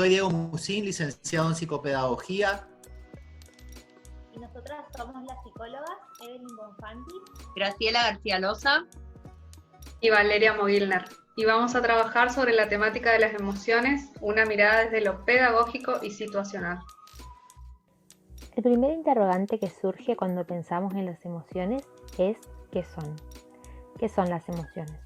Soy Diego Musín, licenciado en psicopedagogía. Y nosotras somos las psicólogas Evelyn Bonfanti, Graciela García Loza y Valeria Mogilner. Y vamos a trabajar sobre la temática de las emociones, una mirada desde lo pedagógico y situacional. El primer interrogante que surge cuando pensamos en las emociones es ¿qué son? ¿Qué son las emociones?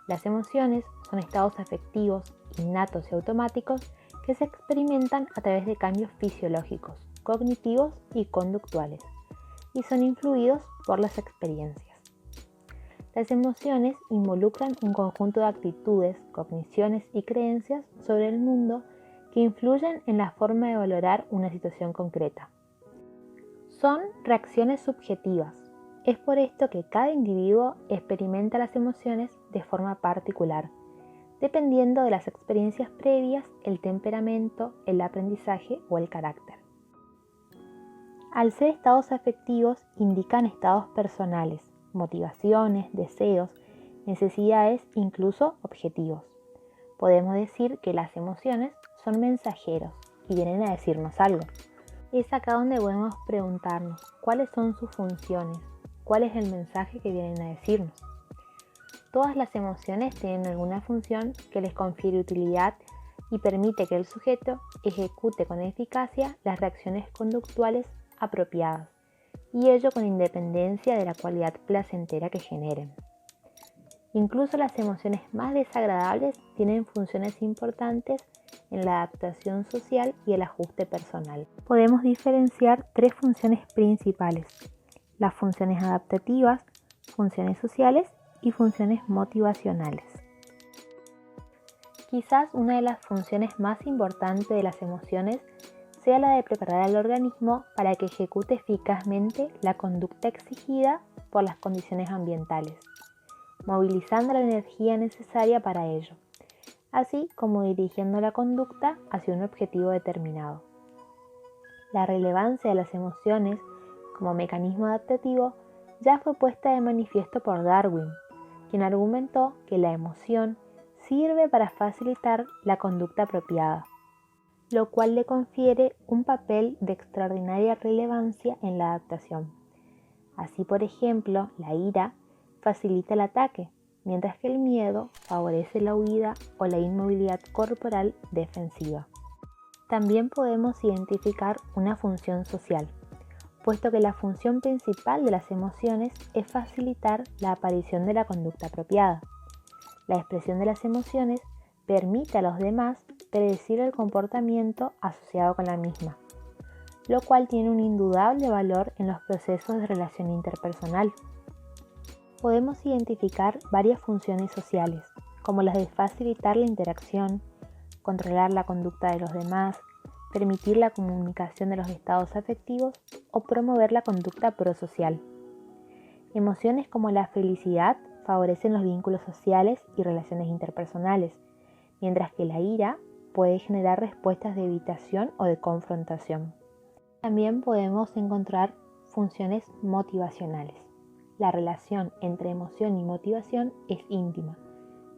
Las emociones son estados afectivos, innatos y automáticos que se experimentan a través de cambios fisiológicos, cognitivos y conductuales, y son influidos por las experiencias. Las emociones involucran un conjunto de actitudes, cogniciones y creencias sobre el mundo que influyen en la forma de valorar una situación concreta. Son reacciones subjetivas. Es por esto que cada individuo experimenta las emociones de forma particular, dependiendo de las experiencias previas, el temperamento, el aprendizaje o el carácter. Al ser estados afectivos, indican estados personales, motivaciones, deseos, necesidades, incluso objetivos. Podemos decir que las emociones son mensajeros y vienen a decirnos algo. Es acá donde podemos preguntarnos cuáles son sus funciones, cuál es el mensaje que vienen a decirnos. Todas las emociones tienen alguna función que les confiere utilidad y permite que el sujeto ejecute con eficacia las reacciones conductuales apropiadas, y ello con independencia de la cualidad placentera que generen. Incluso las emociones más desagradables tienen funciones importantes en la adaptación social y el ajuste personal. Podemos diferenciar tres funciones principales: las funciones adaptativas, funciones sociales y funciones motivacionales. Quizás una de las funciones más importantes de las emociones sea la de preparar al organismo para que ejecute eficazmente la conducta exigida por las condiciones ambientales, movilizando la energía necesaria para ello, así como dirigiendo la conducta hacia un objetivo determinado. La relevancia de las emociones como mecanismo adaptativo ya fue puesta de manifiesto por Darwin, quien argumentó que la emoción sirve para facilitar la conducta apropiada, lo cual le confiere un papel de extraordinaria relevancia en la adaptación. Así, por ejemplo, la ira facilita el ataque, mientras que el miedo favorece la huida o la inmovilidad corporal defensiva. También podemos identificar una función social, puesto que la función principal de las emociones es facilitar la aparición de la conducta apropiada. La expresión de las emociones permite a los demás predecir el comportamiento asociado con la misma, lo cual tiene un indudable valor en los procesos de relación interpersonal. Podemos identificar varias funciones sociales, como las de facilitar la interacción, controlar la conducta de los demás, permitir la comunicación de los estados afectivos o promover la conducta prosocial. Emociones como la felicidad favorecen los vínculos sociales y relaciones interpersonales, mientras que la ira puede generar respuestas de evitación o de confrontación. También podemos encontrar funciones motivacionales. La relación entre emoción y motivación es íntima,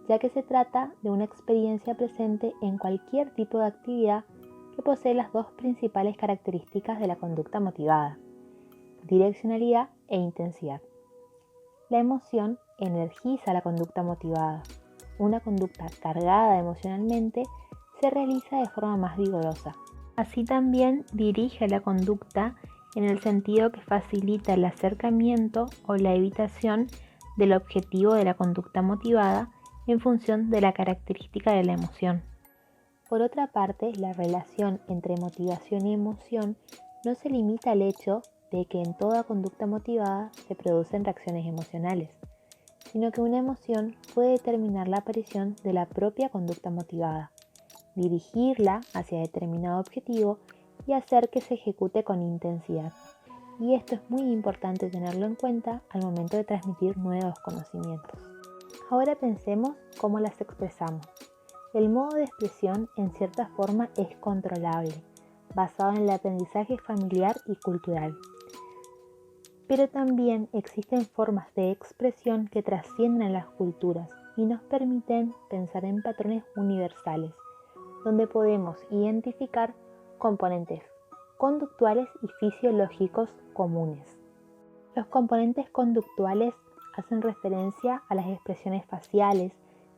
ya que se trata de una experiencia presente en cualquier tipo de actividad que posee las dos principales características de la conducta motivada: direccionalidad e intensidad. La emoción energiza la conducta motivada. Una conducta cargada emocionalmente se realiza de forma más vigorosa. Así también dirige la conducta en el sentido que facilita el acercamiento o la evitación del objetivo de la conducta motivada en función de la característica de la emoción. Por otra parte, la relación entre motivación y emoción no se limita al hecho de que en toda conducta motivada se producen reacciones emocionales, sino que una emoción puede determinar la aparición de la propia conducta motivada, dirigirla hacia determinado objetivo y hacer que se ejecute con intensidad. Y esto es muy importante tenerlo en cuenta al momento de transmitir nuevos conocimientos. Ahora pensemos cómo las expresamos. El modo de expresión en cierta forma es controlable, basado en el aprendizaje familiar y cultural. Pero también existen formas de expresión que trascienden las culturas y nos permiten pensar en patrones universales, donde podemos identificar componentes conductuales y fisiológicos comunes. Los componentes conductuales hacen referencia a las expresiones faciales,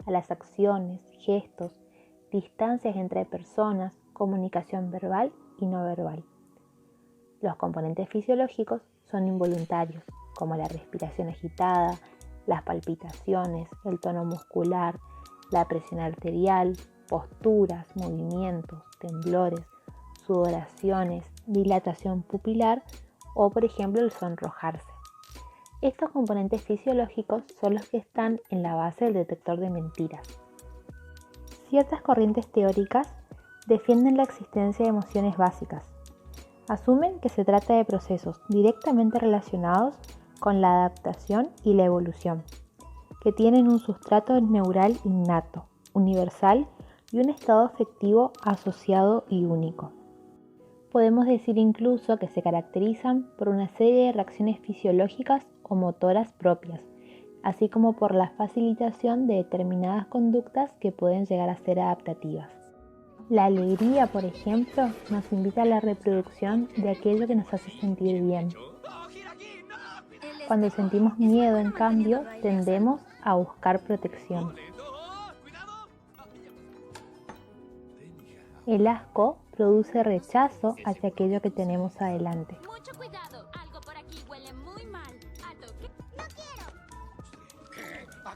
a las acciones, gestos, distancias entre personas, comunicación verbal y no verbal. Los componentes fisiológicos son involuntarios, como la respiración agitada, las palpitaciones, el tono muscular, la presión arterial, posturas, movimientos, temblores, sudoraciones, dilatación pupilar o, por ejemplo, el sonrojarse. Estos componentes fisiológicos son los que están en la base del detector de mentiras. Ciertas corrientes teóricas defienden la existencia de emociones básicas. Asumen que se trata de procesos directamente relacionados con la adaptación y la evolución, que tienen un sustrato neural innato, universal y un estado afectivo asociado y único. Podemos decir incluso que se caracterizan por una serie de reacciones fisiológicas o motoras propias, así como por la facilitación de determinadas conductas que pueden llegar a ser adaptativas. La alegría, por ejemplo, nos invita a la reproducción de aquello que nos hace sentir bien. Cuando sentimos miedo, en cambio, tendemos a buscar protección. El asco produce rechazo hacia aquello que tenemos adelante. Mucho cuidado, algo por aquí huele muy mal. No quiero.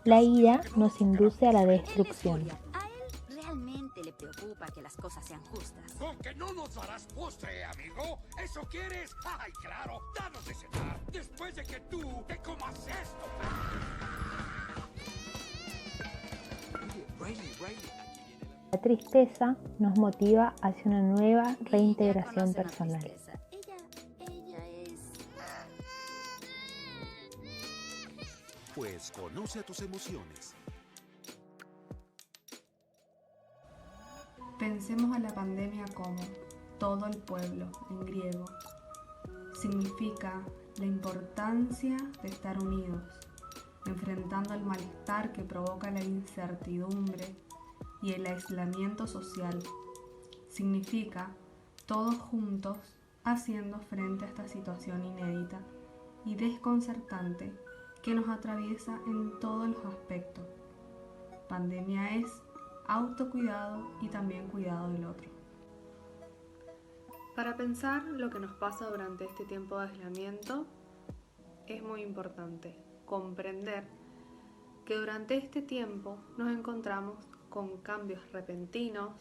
La ira nos induce a la destrucción. A él realmente le preocupa que las cosas sean justas. ¿Con que no nos darás postre, amigo? ¿Eso quieres? ¡Ay, claro! ¡Danos de cenar después de que tú te comas esto! La tristeza nos motiva hacia una nueva reintegración personal. Ella es... Pues conoce a tus emociones. Pensemos a la pandemia como todo el pueblo en griego. Significa la importancia de estar unidos, enfrentando el malestar que provoca la incertidumbre y el aislamiento social. Significa todos juntos haciendo frente a esta situación inédita y desconcertante que nos atraviesa en todos los aspectos. Pandemia es autocuidado y también cuidado del otro. Para pensar lo que nos pasa durante este tiempo de aislamiento, es muy importante comprender que durante este tiempo nos encontramos con cambios repentinos,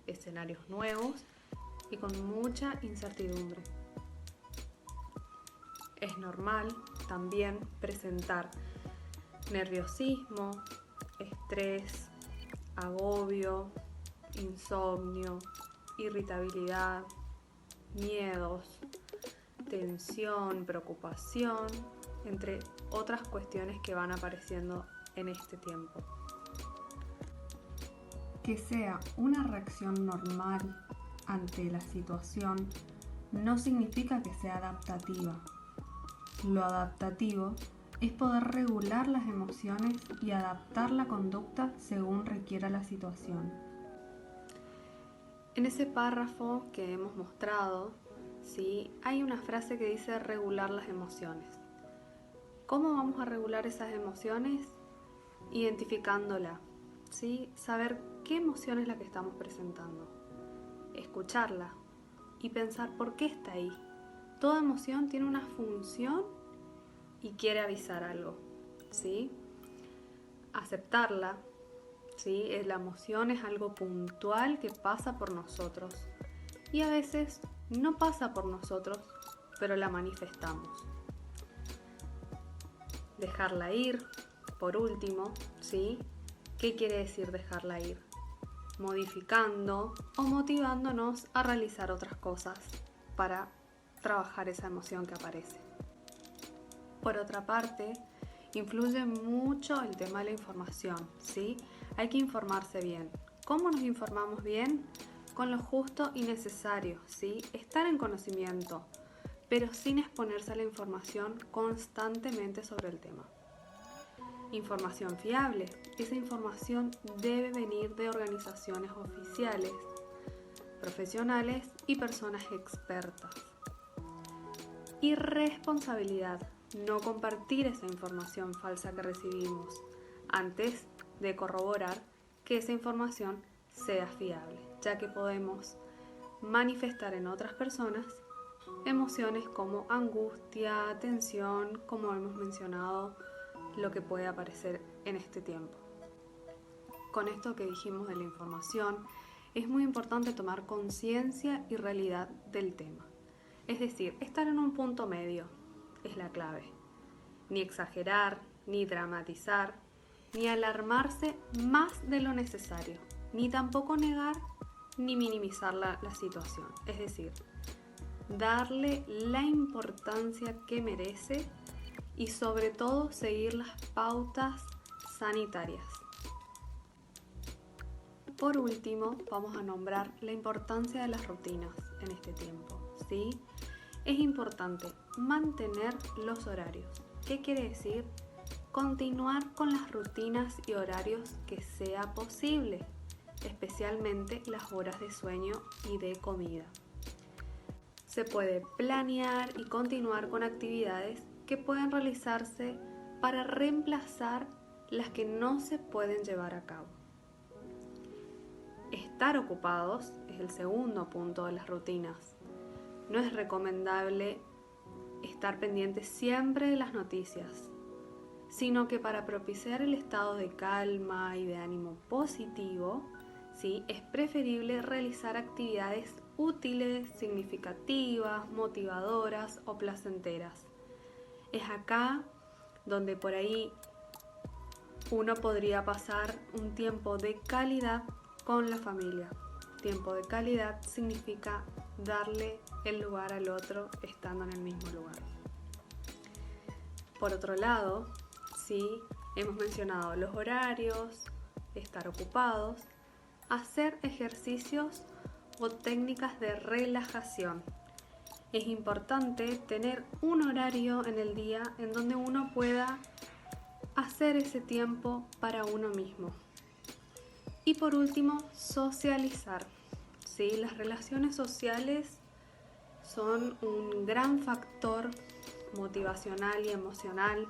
escenarios nuevos y con mucha incertidumbre. Es normal también presentar nerviosismo, estrés, agobio, insomnio, irritabilidad, miedos, tensión, preocupación, entre otras cuestiones que van apareciendo en este tiempo. Que sea una reacción normal ante la situación no significa que sea adaptativa. Lo adaptativo es poder regular las emociones y adaptar la conducta según requiera la situación. En ese párrafo que hemos mostrado, ¿sí?, hay una frase que dice regular las emociones. ¿Cómo vamos a regular esas emociones? Identificándola, ¿sí? Saber qué emoción es la que estamos presentando, escucharla y pensar por qué está ahí. Toda emoción tiene una función y quiere avisar algo, ¿sí? Aceptarla, ¿sí? La emoción es algo puntual que pasa por nosotros y a veces no pasa por nosotros, pero la manifestamos. Dejarla ir, por último, ¿sí? ¿Qué quiere decir dejarla ir? Modificando o motivándonos a realizar otras cosas para trabajar esa emoción que aparece. Por otra parte, influye mucho el tema de la información, ¿sí? Hay que informarse bien. ¿Cómo nos informamos bien? Con lo justo y necesario, ¿sí? Estar en conocimiento, pero sin exponerse a la información constantemente sobre el tema. Información fiable. Esa información debe venir de organizaciones oficiales, profesionales y personas expertas. Y responsabilidad, no compartir esa información falsa que recibimos antes de corroborar que esa información sea fiable, ya que podemos manifestar en otras personas emociones como angustia, tensión, como hemos mencionado, lo que puede aparecer en este tiempo. Con esto que dijimos de la información, es muy importante tomar conciencia y realidad del tema. Es decir, estar en un punto medio es la clave. Ni exagerar, ni dramatizar, ni alarmarse más de lo necesario, ni tampoco negar ni minimizar la situación. Es decir, darle la importancia que merece y sobre todo seguir las pautas sanitarias. Por último, vamos a nombrar la importancia de las rutinas en este tiempo, ¿sí? Es importante mantener los horarios. ¿Qué quiere decir? Continuar con las rutinas y horarios que sea posible, especialmente las horas de sueño y de comida. Se puede planear y continuar con actividades que pueden realizarse para reemplazar las que no se pueden llevar a cabo. Estar ocupados es el segundo punto de las rutinas. No es recomendable estar pendiente siempre de las noticias, sino que para propiciar el estado de calma y de ánimo positivo, ¿sí?, es preferible realizar actividades útiles, significativas, motivadoras o placenteras. Es acá donde por ahí uno podría pasar un tiempo de calidad con la familia. Tiempo de calidad significa darle el lugar al otro estando en el mismo lugar. Por otro lado, sí, hemos mencionado los horarios, estar ocupados, hacer ejercicios o técnicas de relajación. Es importante tener un horario en el día en donde uno pueda hacer ese tiempo para uno mismo. Y por último, socializar. ¿Sí? Las relaciones sociales son un gran factor motivacional y emocional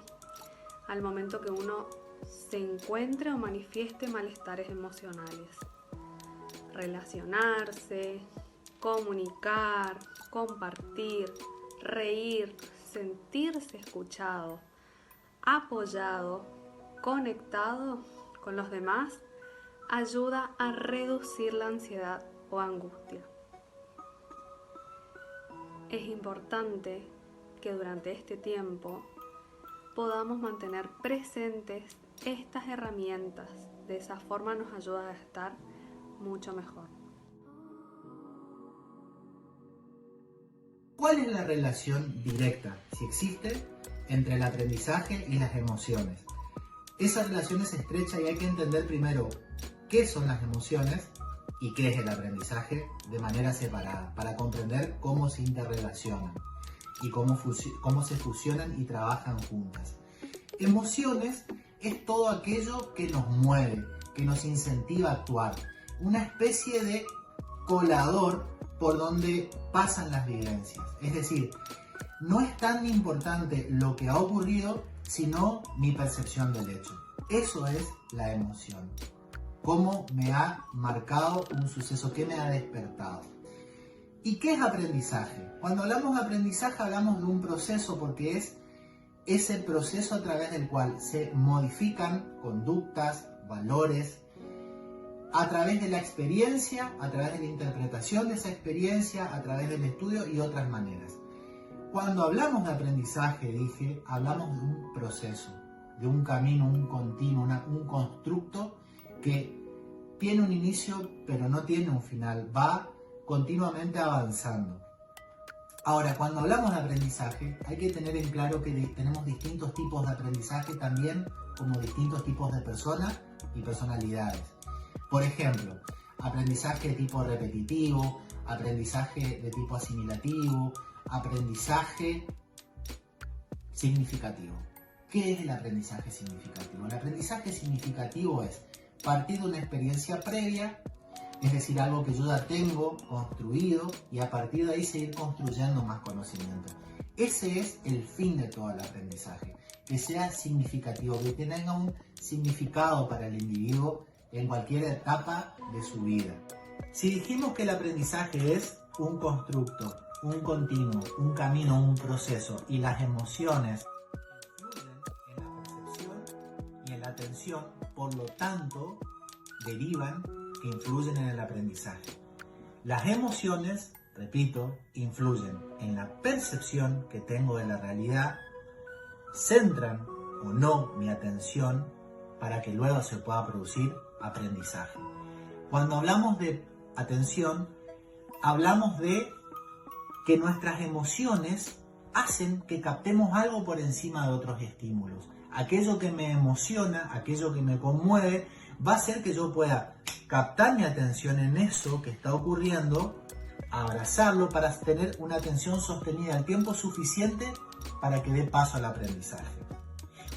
al momento que uno se encuentre o manifieste malestares emocionales. Relacionarse, comunicar, compartir, reír, sentirse escuchado, apoyado, conectado con los demás, ayuda a reducir la ansiedad o angustia. Es importante que durante este tiempo podamos mantener presentes estas herramientas. De esa forma nos ayuda a estar mucho mejor. ¿Cuál es la relación directa, si existe, entre el aprendizaje y las emociones? Esa relación es estrecha y hay que entender primero qué son las emociones y qué es el aprendizaje de manera separada, para comprender cómo se interrelacionan y cómo se fusionan y trabajan juntas. Emociones es todo aquello que nos mueve, que nos incentiva a actuar, una especie de colador por donde pasan las vivencias. Es decir, no es tan importante lo que ha ocurrido, sino mi percepción del hecho. Eso es la emoción. Cómo me ha marcado un suceso, qué me ha despertado. ¿Y qué es aprendizaje? Cuando hablamos de aprendizaje hablamos de un proceso, porque es ese proceso a través del cual se modifican conductas, valores, a través de la experiencia, a través de la interpretación de esa experiencia, a través del estudio y otras maneras. Cuando hablamos de aprendizaje, dije, hablamos de un proceso, de un camino, un continuo, un constructo que tiene un inicio pero no tiene un final, va continuamente avanzando. Ahora, cuando hablamos de aprendizaje, hay que tener en claro que tenemos distintos tipos de aprendizaje también, como distintos tipos de personas y personalidades. Por ejemplo, aprendizaje de tipo repetitivo, aprendizaje de tipo asimilativo, aprendizaje significativo. ¿Qué es el aprendizaje significativo? El aprendizaje significativo es partir de una experiencia previa, es decir, algo que yo ya tengo construido y a partir de ahí seguir construyendo más conocimiento. Ese es el fin de todo el aprendizaje, que sea significativo, que tenga un significado para el individuo en cualquier etapa de su vida. Si dijimos que el aprendizaje es un constructo, un continuo, un camino, un proceso, y las emociones influyen en la percepción y en la atención, por lo tanto, derivan que influyen en el aprendizaje. Las emociones, repito, influyen en la percepción que tengo de la realidad, centran o no mi atención para que luego se pueda producir aprendizaje. Cuando hablamos de atención, hablamos de que nuestras emociones hacen que captemos algo por encima de otros estímulos. Aquello que me emociona, aquello que me conmueve, va a hacer que yo pueda captar mi atención en eso que está ocurriendo, abrazarlo para tener una atención sostenida el tiempo suficiente para que dé paso al aprendizaje.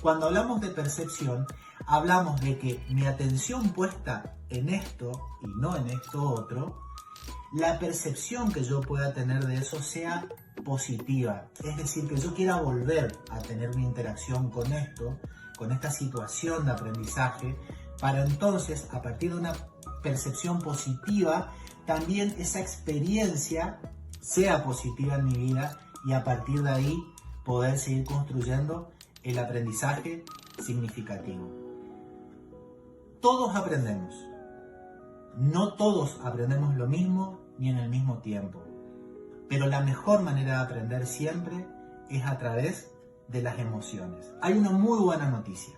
Cuando hablamos de percepción, hablamos de que mi atención puesta en esto y no en esto otro, la percepción que yo pueda tener de eso sea positiva. Es decir, que yo quiera volver a tener una interacción con esto, con esta situación de aprendizaje, para entonces, a partir de una percepción positiva, también esa experiencia sea positiva en mi vida y a partir de ahí poder seguir construyendo el aprendizaje significativo. Todos aprendemos. No todos aprendemos lo mismo ni en el mismo tiempo. Pero la mejor manera de aprender siempre es a través de las emociones. Hay una muy buena noticia.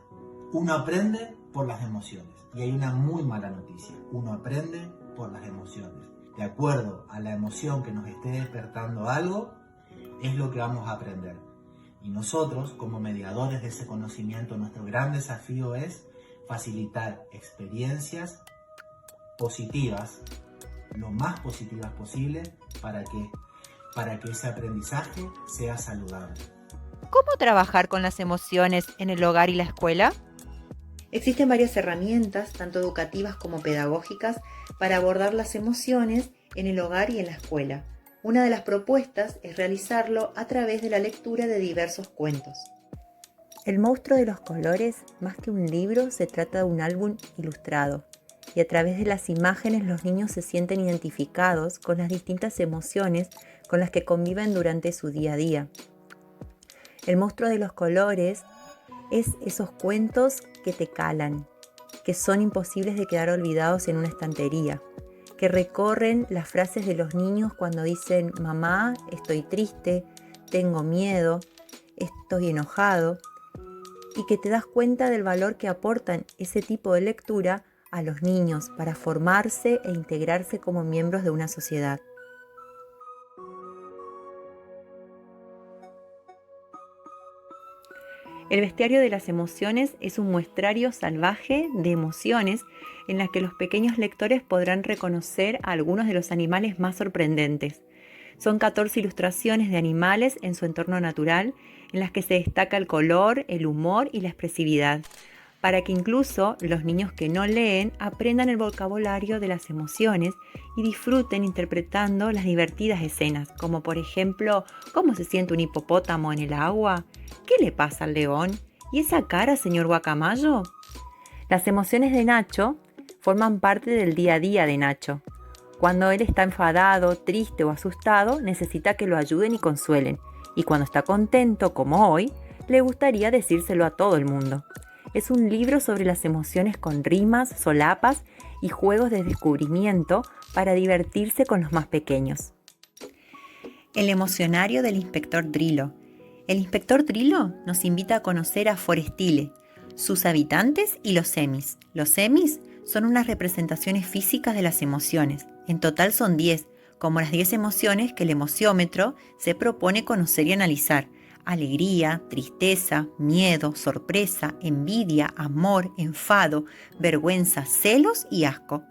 Uno aprende por las emociones. Y hay una muy mala noticia. Uno aprende por las emociones. De acuerdo a la emoción que nos esté despertando algo, es lo que vamos a aprender. Y nosotros, como mediadores de ese conocimiento, nuestro gran desafío es facilitar experiencias positivas, lo más positivas posible, para que ese aprendizaje sea saludable. ¿Cómo trabajar con las emociones en el hogar y la escuela? Existen varias herramientas, tanto educativas como pedagógicas, para abordar las emociones en el hogar y en la escuela. Una de las propuestas es realizarlo a través de la lectura de diversos cuentos. El monstruo de los colores, más que un libro, se trata de un álbum ilustrado. Y a través de las imágenes los niños se sienten identificados con las distintas emociones con las que conviven durante su día a día. El monstruo de los colores es esos cuentos que te calan, que son imposibles de quedar olvidados en una estantería, que recorren las frases de los niños cuando dicen mamá, estoy triste, tengo miedo, estoy enojado, y que te das cuenta del valor que aportan ese tipo de lectura a los niños para formarse e integrarse como miembros de una sociedad. El bestiario de las emociones es un muestrario salvaje de emociones en las que los pequeños lectores podrán reconocer a algunos de los animales más sorprendentes. Son 14 ilustraciones de animales en su entorno natural, en las que se destaca el color, el humor y la expresividad, para que incluso los niños que no leen aprendan el vocabulario de las emociones y disfruten interpretando las divertidas escenas, como por ejemplo, ¿cómo se siente un hipopótamo en el agua? ¿Qué le pasa al león? ¿Y esa cara, señor Guacamayo? Las emociones de Nacho forman parte del día a día de Nacho. Cuando él está enfadado, triste o asustado, necesita que lo ayuden y consuelen. Y cuando está contento, como hoy, le gustaría decírselo a todo el mundo. Es un libro sobre las emociones con rimas, solapas y juegos de descubrimiento para divertirse con los más pequeños. El emocionario del inspector Drillo. El inspector Drillo nos invita a conocer a Forestile, sus habitantes y los semis. Los semis son unas representaciones físicas de las emociones. En total son 10, como las 10 emociones que el emociómetro se propone conocer y analizar. Alegría, tristeza, miedo, sorpresa, envidia, amor, enfado, vergüenza, celos y asco.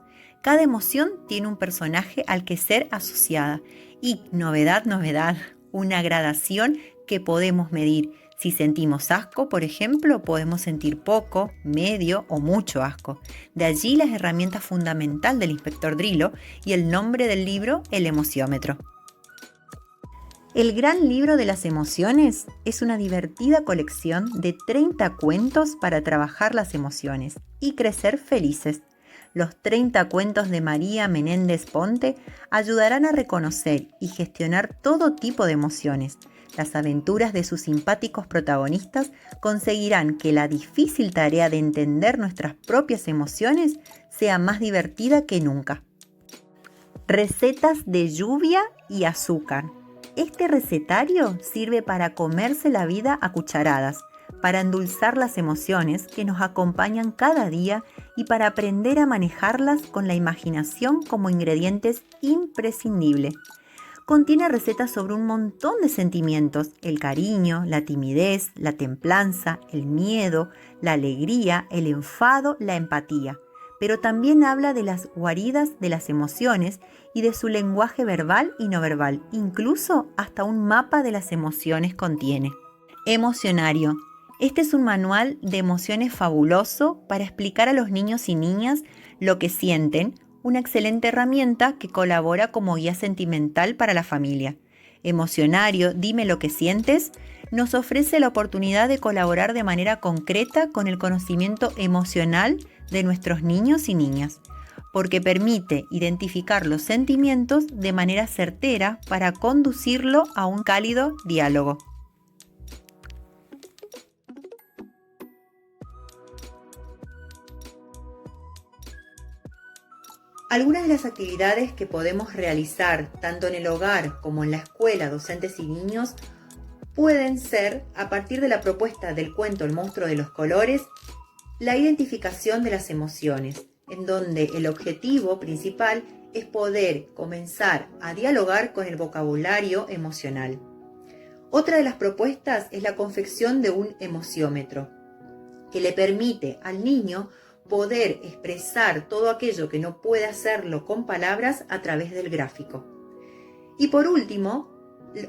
Cada emoción tiene un personaje al que ser asociada y, novedad, una gradación que podemos medir Si sentimos asco, por ejemplo, podemos sentir poco, medio o mucho asco. De allí la herramienta fundamental del inspector Drilo y el nombre del libro, el emociómetro. El gran libro de las emociones es una divertida colección de 30 cuentos para trabajar las emociones y crecer felices. Los 30 cuentos de María Menéndez Ponte ayudarán a reconocer y gestionar todo tipo de emociones. Las aventuras de sus simpáticos protagonistas conseguirán que la difícil tarea de entender nuestras propias emociones sea más divertida que nunca. Recetas de lluvia y azúcar. Este recetario sirve para comerse la vida a cucharadas, para endulzar las emociones que nos acompañan cada día y para aprender a manejarlas con la imaginación como ingredientes imprescindibles. Contiene recetas sobre un montón de sentimientos: el cariño, la timidez, la templanza, el miedo, la alegría, el enfado, la empatía. Pero también habla de las guaridas de las emociones y de su lenguaje verbal y no verbal. Incluso hasta un mapa de las emociones contiene. Emocionario. Este es un manual de emociones fabuloso para explicar a los niños y niñas lo que sienten, una excelente herramienta que colabora como guía sentimental para la familia. Emocionario, dime lo que sientes, nos ofrece la oportunidad de colaborar de manera concreta con el conocimiento emocional de nuestros niños y niñas, porque permite identificar los sentimientos de manera certera para conducirlo a un cálido diálogo. Algunas de las actividades que podemos realizar tanto en el hogar como en la escuela, docentes y niños, pueden ser, a partir de la propuesta del cuento El monstruo de los colores, la identificación de las emociones, en donde el objetivo principal es poder comenzar a dialogar con el vocabulario emocional. Otra de las propuestas es la confección de un emociómetro, que le permite al niño poder expresar todo aquello que no puede hacerlo con palabras a través del gráfico. Y por último,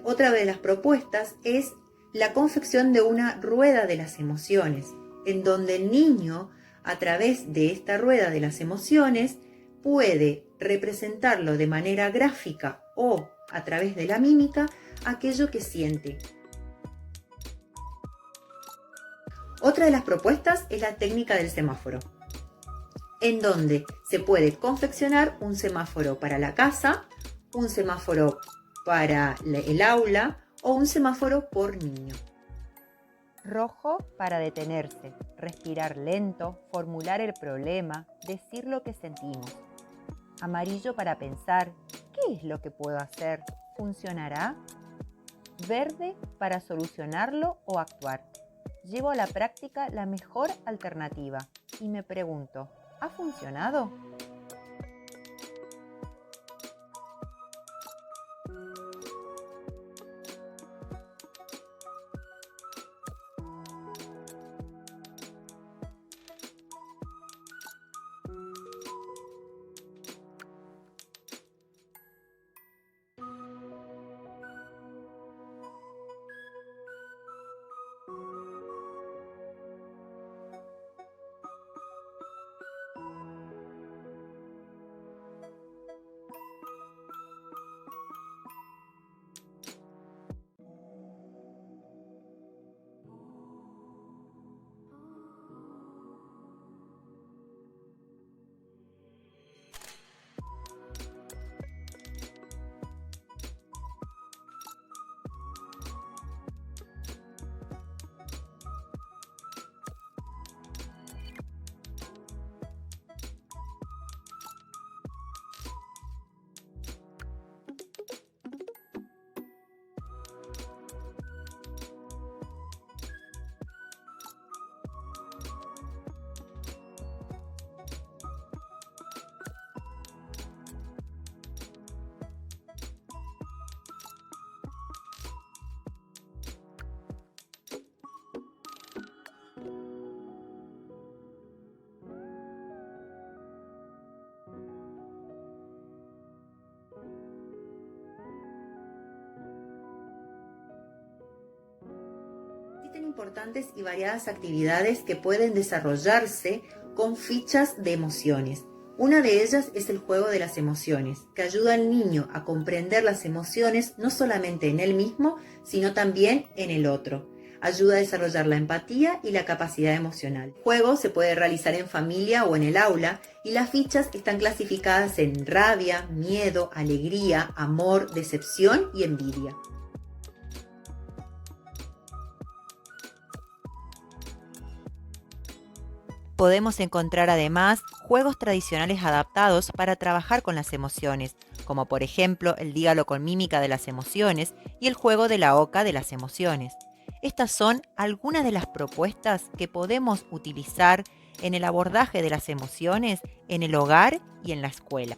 otra de las propuestas es la confección de una rueda de las emociones, en donde el niño, a través de esta rueda de las emociones, puede representarlo de manera gráfica o a través de la mímica aquello que siente. Otra de las propuestas es la técnica del semáforo, en donde se puede confeccionar un semáforo para la casa, un semáforo para el aula o un semáforo por niño. Rojo para detenerse, respirar lento, formular el problema, decir lo que sentimos. Amarillo para pensar, ¿qué es lo que puedo hacer? ¿Funcionará? Verde para solucionarlo o actuar. Llevo a la práctica la mejor alternativa y me pregunto, ¿ha funcionado? importantes y variadas actividades que pueden desarrollarse con fichas de emociones. Una de ellas es el juego de las emociones, que ayuda al niño a comprender las emociones no solamente en él mismo, sino también en el otro. Ayuda a desarrollar la empatía y la capacidad emocional. El juego se puede realizar en familia o en el aula y las fichas están clasificadas en rabia, miedo, alegría, amor, decepción y envidia. Podemos encontrar además juegos tradicionales adaptados para trabajar con las emociones, como por ejemplo el dígalo con mímica de las emociones y el juego de la oca de las emociones. Estas son algunas de las propuestas que podemos utilizar en el abordaje de las emociones en el hogar y en la escuela.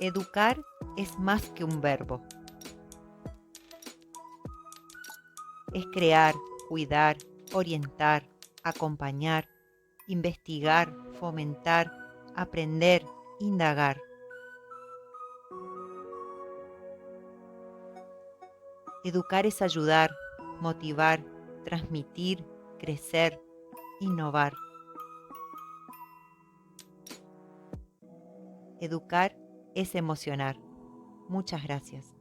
Educar es más que un verbo. Es crear, cuidar, orientar, acompañar, investigar, fomentar, aprender, indagar. Educar es ayudar, motivar, transmitir, crecer, innovar. Educar es emocionar. Muchas gracias.